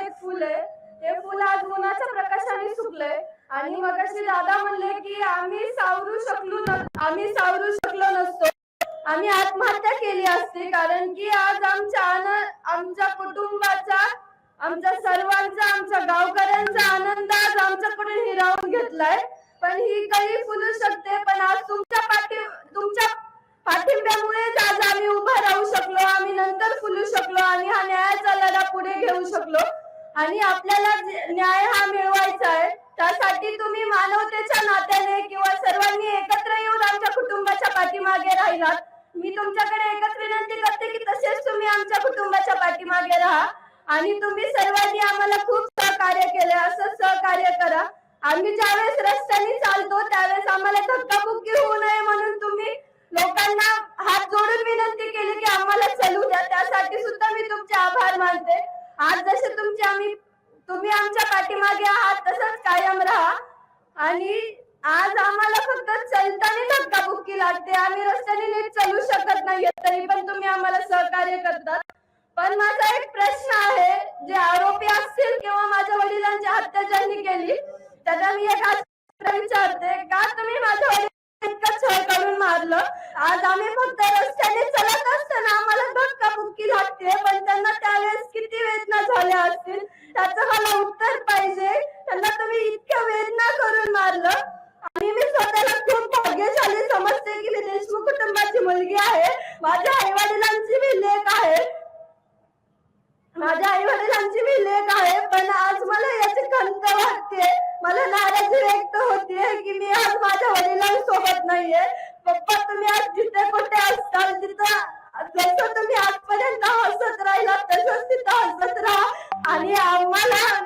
सफेद फुल आहे, ते फुल आज उन्हाच्या प्रकाशाने सुकले आणि मगाशी दादा म्हणले की आम्ही सावरू शकलो नसतो, आम्ही आत्महत्या केली असती, कारण की आज आमच्या कुटुंबाचा, आमच्या सर्वांचा, आमच्या गावकऱ्यांचा आनंद आज आमच्याकडून हिरावून घेतलाय. पण ही कळी फुलू शकते, पण आज तुमच्या पाठिंब्यामुळे आज आम्ही उभा राहू शकलो, आम्ही नंतर फुलू शकलो आणि हा न्यायाचा लढा पुढे घेऊ शकलो. आणि आपल्याला न्याय हा मिळवायचा आहे, त्यासाठी तुम्ही मानवतेच्या नात्याने किंवा सर्वांनी एकत्र येऊन आमच्या कुटुंबाच्या पाठीमागे राहिलात. मी तुमच्याकडे एकच विनंती करते की तसेच तुम्ही आमच्या कुटुंबाच्या पाठीमागे राहा आणि तुम्ही सर्वांनी आम्हाला खूप सहकार्य केले, असं सहकार्य करा. आम्ही ज्यावेळेस रस्त्याने चालतो त्यावेळेस आम्हाला धक्काबुक्की होऊ नये म्हणून तुम्ही लोकांना हात जोडून विनंती केली की आम्हाला चलू द्या, त्यासाठी सुद्धा मी तुमचे आभार मानते. आज जसे तुम्ही आमच्या पाठीमागे आहात तसंच कायम राहा. आणि आज आम्हाला फक्त चलताना धक्काबुक्की लागते, आम्ही रस्त्याने नीट चालू शकत नाहीये, तरी पण तुम्ही आम्हाला सहकार्य करतात. पण माझा एक प्रश्न आहे, जे आरोपी असतील किंवा माझ्या वडिलांची हत्या ज्यांनी केली त्यांना मी एक विचारते, का तुम्ही माझ्या वडिलांना इतकं छळ करून मारलं? आज आम्ही फक्त रस्त्याने चलत असताना आम्हाला धक्काबुक्की लागते, पण त्यांना त्यावेळेस किती वेदना झाल्या असतील त्याचं मला उत्तर पाहिजे. त्यांना तुम्ही इतक्या वेदना करून मारलं. आणि मी स्वतःला खूप भाग्यशाली समजते की मी देशमुख कुटुंबाची मुलगी आहे, माझ्या आई वडिलांची मी लेक आहे, पण आज मला याची खंत वाटते, मला नाराजी व्यक्त होतीये की मी आज माझ्या वडिलांसोबत नाहीये. पप्पा, तुम्ही आज जिथे कुठे असताल तिथं जसं तुम्ही आजपर्यंत हसत राहिला तसंच तिथं हसत राहा आणि आम्हाला